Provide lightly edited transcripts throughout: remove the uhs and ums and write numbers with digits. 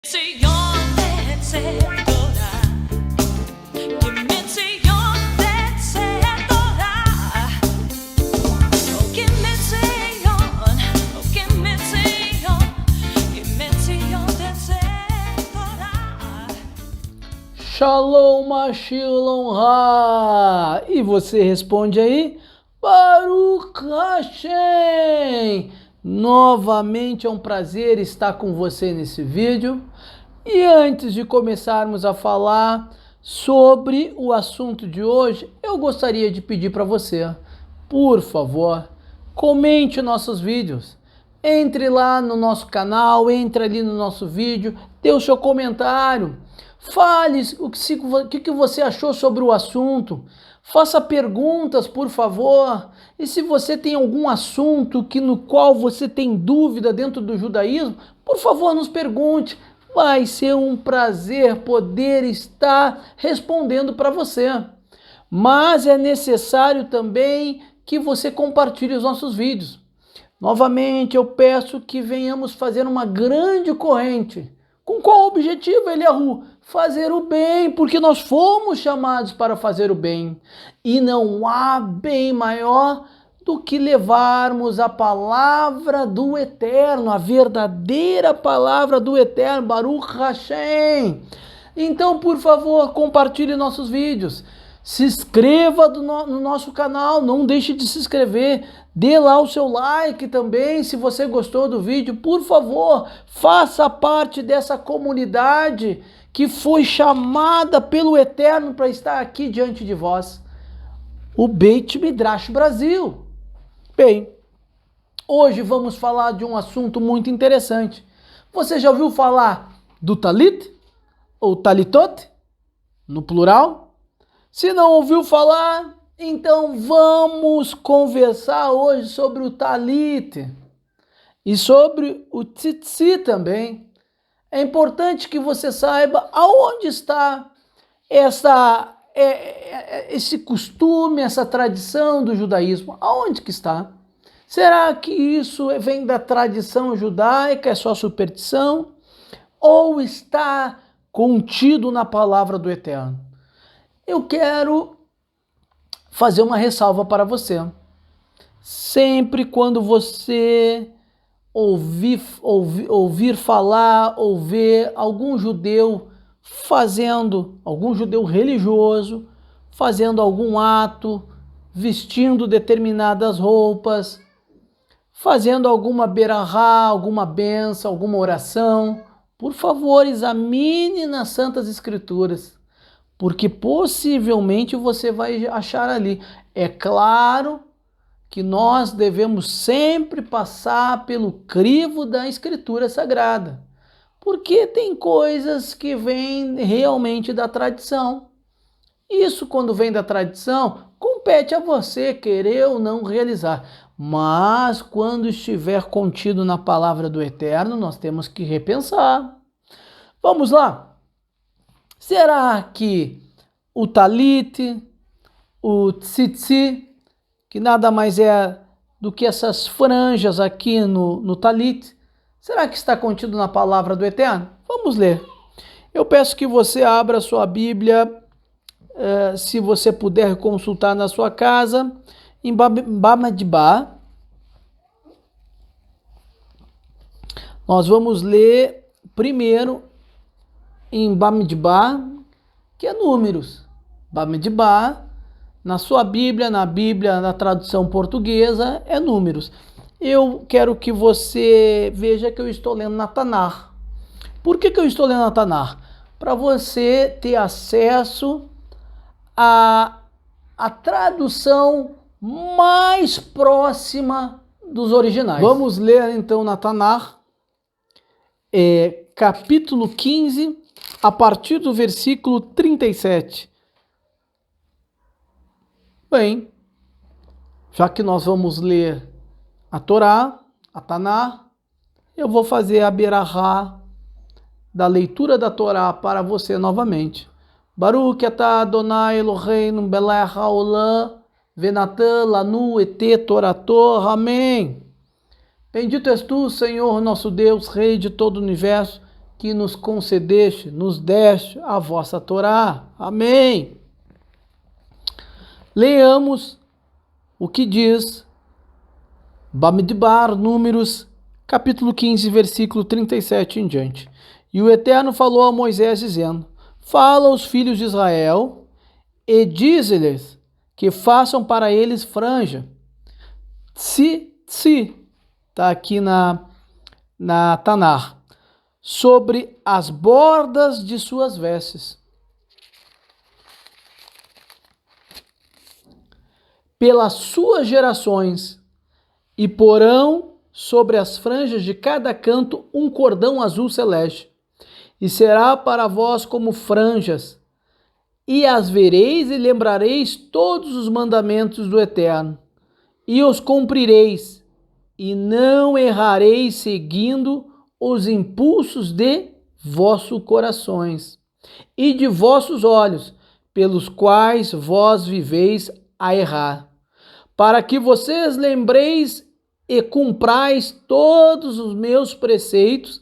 Señor vencedora, Señor vencedora, oh Señor, oh Señor vencedora. Shalom, Shalom Ha! E você responde aí, Baruch Hashem! Novamente é um prazer estar com você nesse vídeo. E antes de começarmos a falar sobre o assunto de hoje, eu gostaria de pedir para você, por favor, comente nossos vídeos. Entre lá no nosso canal, entre ali no nosso vídeo, dê o seu comentário. Fale o que você achou sobre o assunto. Faça perguntas, por favor. E se você tem algum assunto no qual você tem dúvida dentro do judaísmo, por favor, nos pergunte. Vai ser um prazer poder estar respondendo para você. Mas é necessário também que você compartilhe os nossos vídeos. Novamente, eu peço que venhamos fazer uma grande corrente. Com qual objetivo, Eliahu? Fazer o bem, porque nós fomos chamados para fazer o bem. E não há bem maior do que levarmos a palavra do Eterno, a verdadeira palavra do Eterno, Baruch Hashem. Então, por favor, compartilhe nossos vídeos. Se inscreva no nosso canal, não deixe de se inscrever. Dê lá o seu like também, se você gostou do vídeo. Por favor, faça parte dessa comunidade que foi chamada pelo Eterno para estar aqui diante de vós. O Beit Midrash Brasil. Bem, hoje vamos falar de um assunto muito interessante. Você já ouviu falar do Talit? Ou Talitot? No plural? Se não ouviu falar, então vamos conversar hoje sobre o Talit e sobre o Tzitzi também. É importante que você saiba aonde está esse costume, essa tradição do judaísmo. Aonde que está? Será que isso vem da tradição judaica, é só superstição? Ou está contido na palavra do Eterno? Eu quero fazer uma ressalva para você. Sempre quando você ouvir falar ou ver algum judeu religioso, fazendo algum ato, vestindo determinadas roupas, fazendo alguma berahá, alguma benção, alguma oração, por favor, examine nas Santas Escrituras. Porque possivelmente você vai achar ali. É claro que nós devemos sempre passar pelo crivo da Escritura Sagrada. Porque tem coisas que vêm realmente da tradição. Isso, quando vem da tradição, compete a você querer ou não realizar. Mas quando estiver contido na palavra do Eterno, nós temos que repensar. Vamos lá? Será que o Talit, o Tzitzi, que nada mais é do que essas franjas aqui no Talit, será que está contido na palavra do Eterno? Vamos ler. Eu peço que você abra sua Bíblia, se você puder consultar na sua casa, em Bamidbar. Nós vamos ler primeiro em Bamidbar, que é Números. Bamidbar, na sua Bíblia, na tradução portuguesa, é Números. Eu quero que você veja que eu estou lendo na Tanar. Por que eu estou lendo na Tanar? Para você ter acesso à tradução mais próxima dos originais. Vamos ler então na Tanar, capítulo 15, a partir do versículo 37. Bem, já que nós vamos ler a Torá, a Taná, eu vou fazer a berahá da leitura da Torá para você novamente. Baruch atah Adonai Eloheinu melech haolam venatan lanu et torato. Amém. Bendito és tu, Senhor, nosso Deus, Rei de todo o universo, que nos concedeste, nos deste a vossa Torá. Amém. Leamos o que diz Bamidbar, Números, capítulo 15, versículo 37 em diante. E o Eterno falou a Moisés, dizendo: fala aos filhos de Israel e dize-lhes que façam para eles franja. Está aqui na Tanar, sobre as bordas de suas vestes. Pelas suas gerações, e porão sobre as franjas de cada canto um cordão azul celeste, e será para vós como franjas, e as vereis e lembrareis todos os mandamentos do Eterno, e os cumprireis, e não errareis seguindo os impulsos de vossos corações e de vossos olhos, pelos quais vós viveis a errar, para que vocês lembreis e cumprais todos os meus preceitos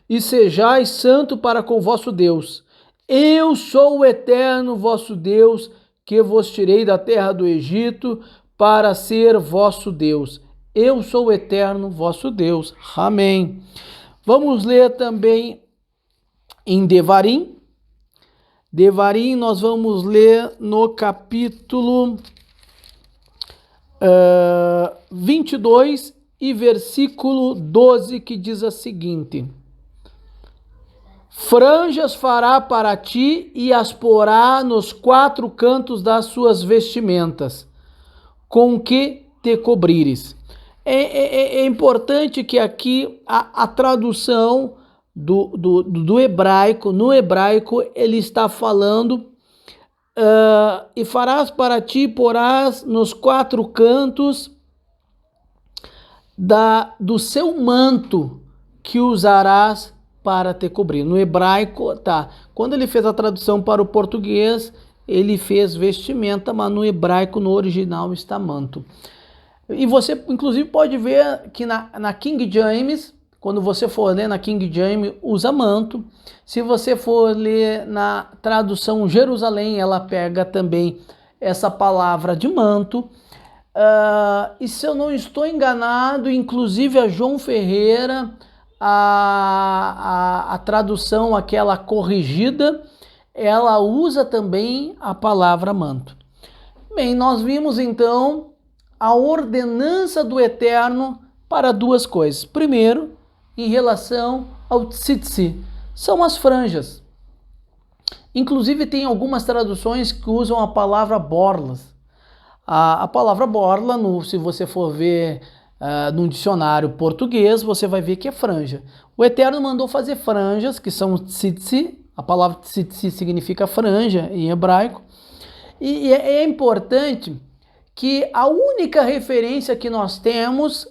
e sejais santo para com vosso Deus. Eu sou o Eterno vosso Deus, que vos tirei da terra do Egito para ser vosso Deus. Eu sou o Eterno vosso Deus. Amém. Vamos ler também em Devarim. Devarim nós vamos ler no capítulo 22 e versículo 12, que diz a seguinte: franjas fará para ti e as porá nos 4 cantos das suas vestimentas, com que te cobrires. É importante que aqui a tradução do hebraico, no hebraico ele está falando e farás para ti, porás nos 4 cantos do seu manto que usarás para te cobrir. No hebraico, tá. Quando ele fez a tradução para o português, ele fez vestimenta, mas no hebraico, no original, está manto. E você, inclusive, pode ver que na King James, quando você for ler na King James, usa manto. Se você for ler na tradução Jerusalém, ela pega também essa palavra de manto. E se eu não estou enganado, inclusive a João Ferreira, a tradução, aquela corrigida, ela usa também a palavra manto. Bem, nós vimos então a ordenança do Eterno para 2 coisas. Primeiro, em relação ao tzitzi, são as franjas. Inclusive tem algumas traduções que usam a palavra borlas. A palavra borla, se você for ver num dicionário português, você vai ver que é franja. O Eterno mandou fazer franjas, que são tzitzi. A palavra tzitzi significa franja em hebraico. E é importante que a única referência que nós temos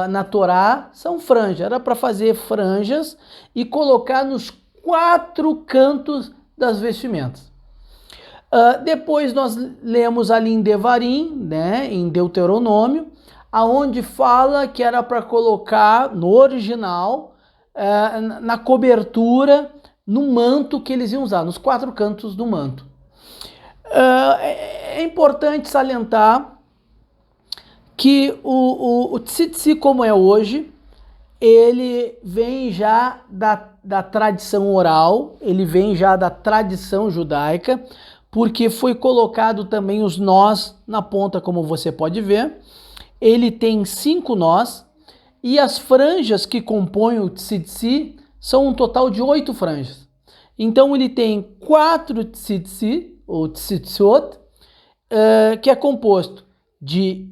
na Torá são franjas. Era para fazer franjas e colocar nos 4 cantos das vestimentas. Depois nós lemos ali em Devarim, né, em Deuteronômio, aonde fala que era para colocar no original, na cobertura, no manto que eles iam usar, nos 4 cantos do manto. É importante salientar que o tzitzi, como é hoje, ele vem já da tradição oral, ele vem já da tradição judaica, porque foi colocado também os nós na ponta, como você pode ver. Ele tem 5 nós, e as franjas que compõem o tzitzi são um total de 8 franjas. Então ele tem 4 tzitzi, ou tzitziot, que é composto de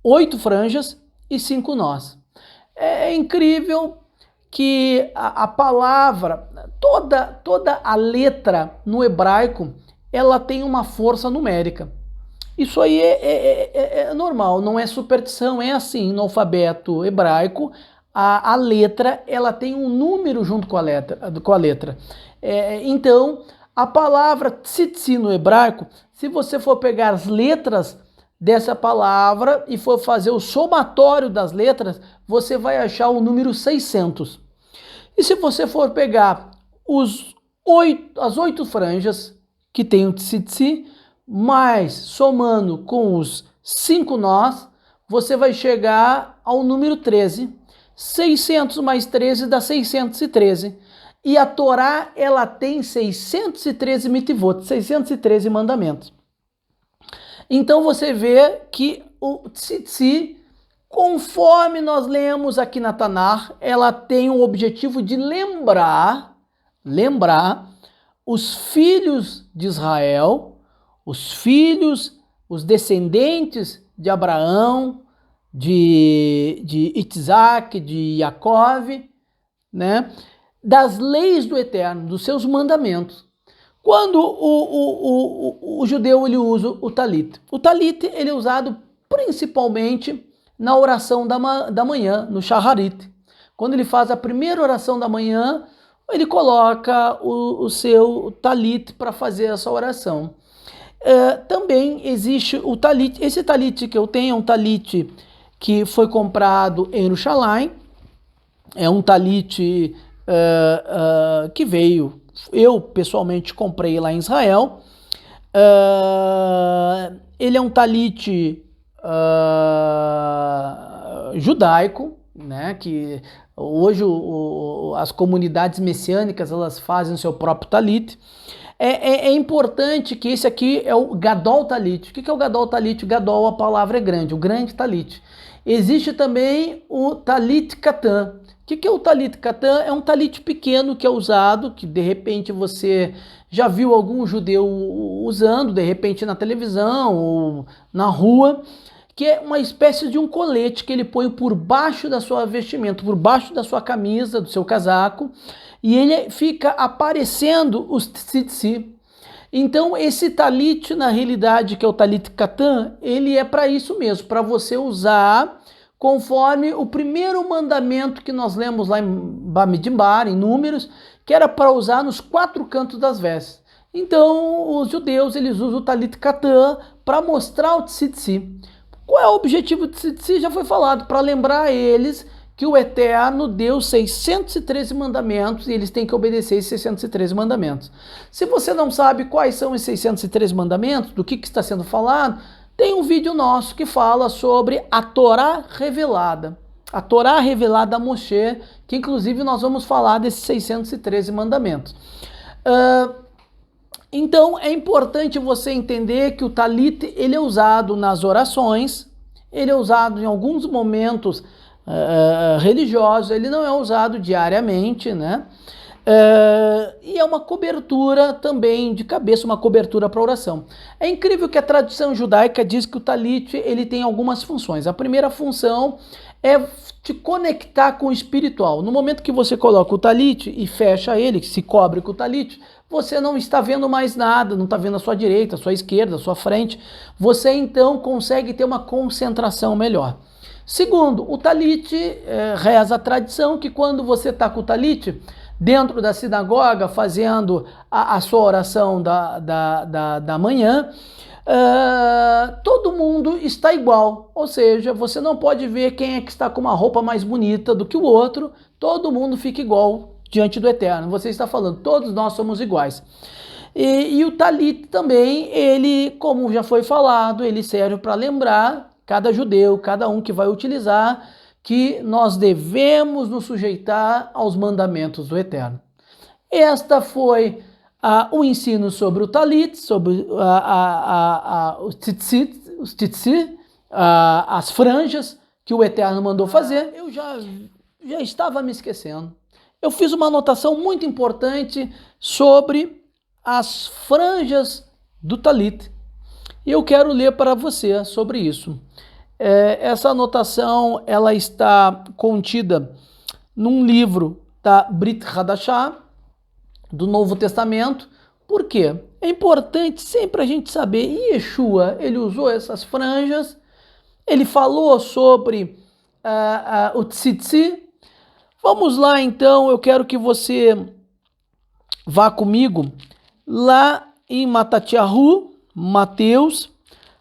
8 franjas e 5 nós. É incrível que a palavra, toda a letra no hebraico, ela tem uma força numérica. Isso aí é normal, não é superstição, é assim. No alfabeto hebraico, a letra ela tem um número junto com a letra. Então, a palavra tzitzi no hebraico, se você for pegar as letras dessa palavra e for fazer o somatório das letras, você vai achar o número 600. E se você for pegar as 8 franjas que tem o tsi-tsi, mais somando com os 5 nós, você vai chegar ao número 13. 600 mais 13 dá 613. E a Torá, ela tem 613 mitivot, 613 mandamentos. Então você vê que o tsi-tsi, conforme nós lemos aqui na Tanar, ela tem o objetivo de lembrar os filhos de Israel, os descendentes de Abraão, de Isaac, de Jacó, né? Das leis do Eterno, dos seus mandamentos. Quando o judeu ele usa o talit ele é usado principalmente na oração da manhã, no shaharit. Quando ele faz a primeira oração da manhã, ele coloca o seu talit para fazer essa oração. Também existe o talit. Esse talit que eu tenho é um talit que foi comprado em Jerusalém. É um talit que veio, eu pessoalmente comprei lá em Israel. Ele é um talit judaico, né, que hoje as comunidades messiânicas elas fazem o seu próprio talit. É importante que esse aqui é o Gadol Talit. O que é o Gadol Talit? Gadol, a palavra é grande, o grande talit. Existe também o Talit Katan. O que é o Talit Katan? É um talit pequeno que é usado, que de repente você já viu algum judeu usando, de repente na televisão ou na rua, que é uma espécie de um colete que ele põe por baixo da sua vestimenta, por baixo da sua camisa, do seu casaco, e ele fica aparecendo os tzitzit. Então esse talit, na realidade, que é o talit katan, ele é para isso mesmo, para você usar conforme o primeiro mandamento que nós lemos lá em Bamidbar, em Números, que era para usar nos 4 cantos das vestes. Então os judeus eles usam o talit katan para mostrar o tzitzit. Qual é o objetivo do tzitzit? Já foi falado, para lembrar a eles que o Eterno deu 613 mandamentos e eles têm que obedecer esses 613 mandamentos. Se você não sabe quais são os 613 mandamentos, do que está sendo falado, tem um vídeo nosso que fala sobre a Torá revelada. A Torá revelada a Moshe, que inclusive nós vamos falar desses 613 mandamentos. Então é importante você entender que o talit ele é usado nas orações, ele é usado em alguns momentos religiosos, ele não é usado diariamente, né? E é uma cobertura também de cabeça, uma cobertura para oração. É incrível que a tradição judaica diz que o talit ele tem algumas funções. A primeira função é te conectar com o espiritual. No momento que você coloca o talit e fecha ele, que se cobre com o talit, você não está vendo mais nada, não está vendo a sua direita, a sua esquerda, a sua frente. Você então consegue ter uma concentração melhor. Segundo, o talit, reza a tradição que quando você está com o talit dentro da sinagoga fazendo a sua oração da manhã, todo mundo está igual, ou seja, você não pode ver quem é que está com uma roupa mais bonita do que o outro, todo mundo fica igual diante do Eterno. Você está falando, todos nós somos iguais. E o talit também, ele, como já foi falado, ele serve para lembrar cada judeu, cada um que vai utilizar, que nós devemos nos sujeitar aos mandamentos do Eterno. Esta foi o ensino sobre o talit, sobre os tzitzit, as franjas que o Eterno mandou fazer. Eu já estava me esquecendo. Eu fiz uma anotação muito importante sobre as franjas do talit. E eu quero ler para você sobre isso. Essa anotação ela está contida num livro da Brit Hadashah, do Novo Testamento. Por quê? É importante sempre a gente saber, Yeshua, ele usou essas franjas, ele falou sobre o tzitzit. Vamos lá então, eu quero que você vá comigo lá em Matatiahu, Mateus.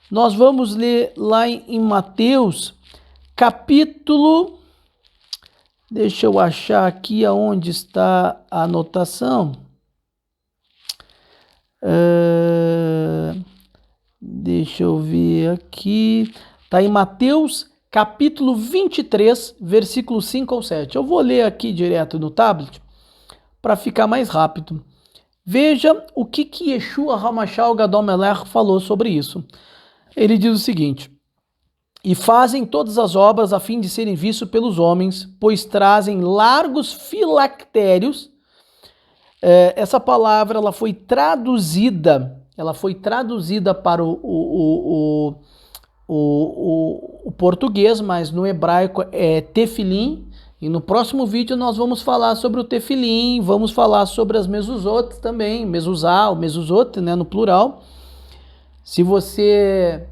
Nós vamos ler lá em Mateus, capítulo Deixa eu achar aqui aonde está a anotação. Deixa eu ver aqui. Está em Mateus capítulo 23, versículos 5 ao 7. Eu vou ler aqui direto no tablet para ficar mais rápido. Veja o que Yeshua HaMashiach Gadol Melech falou sobre isso. Ele diz o seguinte: e fazem todas as obras a fim de serem vistos pelos homens, pois trazem largos filactérios. Essa palavra ela foi traduzida para o português, mas no hebraico é tefilim. E no próximo vídeo nós vamos falar sobre o tefilim, vamos falar sobre as mezuzot também, mezuzá, o mezuzot, né, no plural. Se você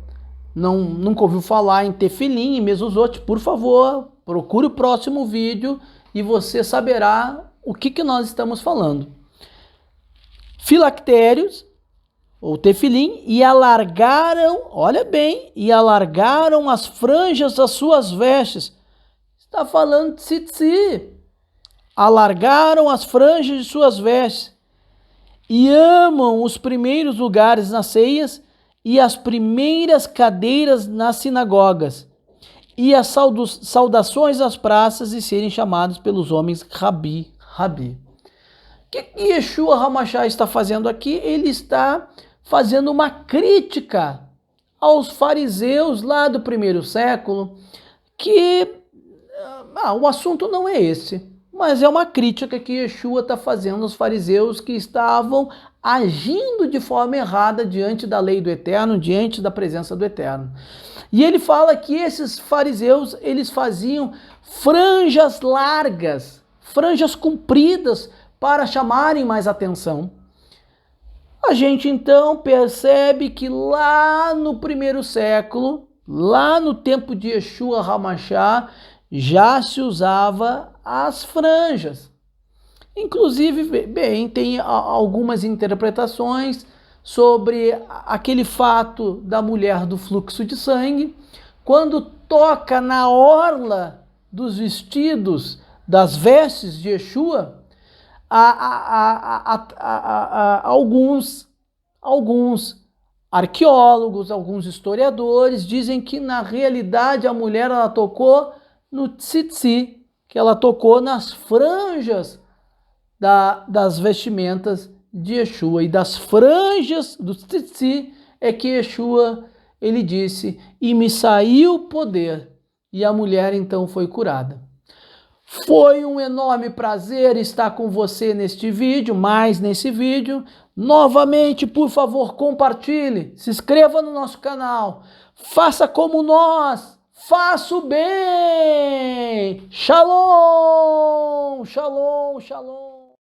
nunca ouviu falar em tefilim e mezuzot, por favor, procure o próximo vídeo e você saberá o que nós estamos falando. Filactérios, ou tefilim, e alargaram, olha bem, e alargaram as franjas das suas vestes. Está falando de tzitzi. Alargaram as franjas de suas vestes e amam os primeiros lugares nas ceias e as primeiras cadeiras nas sinagogas e as saudações às praças e serem chamados pelos homens Rabi, Rabi. O que Yeshua HaMashiach está fazendo aqui? Ele está fazendo uma crítica aos fariseus lá do primeiro século, que o assunto não é esse, mas é uma crítica que Yeshua está fazendo aos fariseus que estavam agindo de forma errada diante da lei do Eterno, diante da presença do Eterno. E ele fala que esses fariseus, eles faziam franjas largas, franjas compridas para chamarem mais atenção. A gente então percebe que lá no primeiro século, lá no tempo de Yeshua HaMashiach, já se usava as franjas. Inclusive, bem, tem algumas interpretações sobre aquele fato da mulher do fluxo de sangue, quando toca na orla dos vestidos, das vestes de Yeshua, alguns arqueólogos, alguns historiadores dizem que na realidade a mulher ela tocou no tzitzi, que ela tocou nas franjas das vestimentas de Yeshua, e das franjas do tzitzi é que Yeshua, ele disse, e me saiu poder, e a mulher então foi curada. Foi um enorme prazer estar com você neste vídeo, mais nesse vídeo. Novamente, por favor, compartilhe, se inscreva no nosso canal, faça como nós, faça o bem. Shalom, shalom, shalom.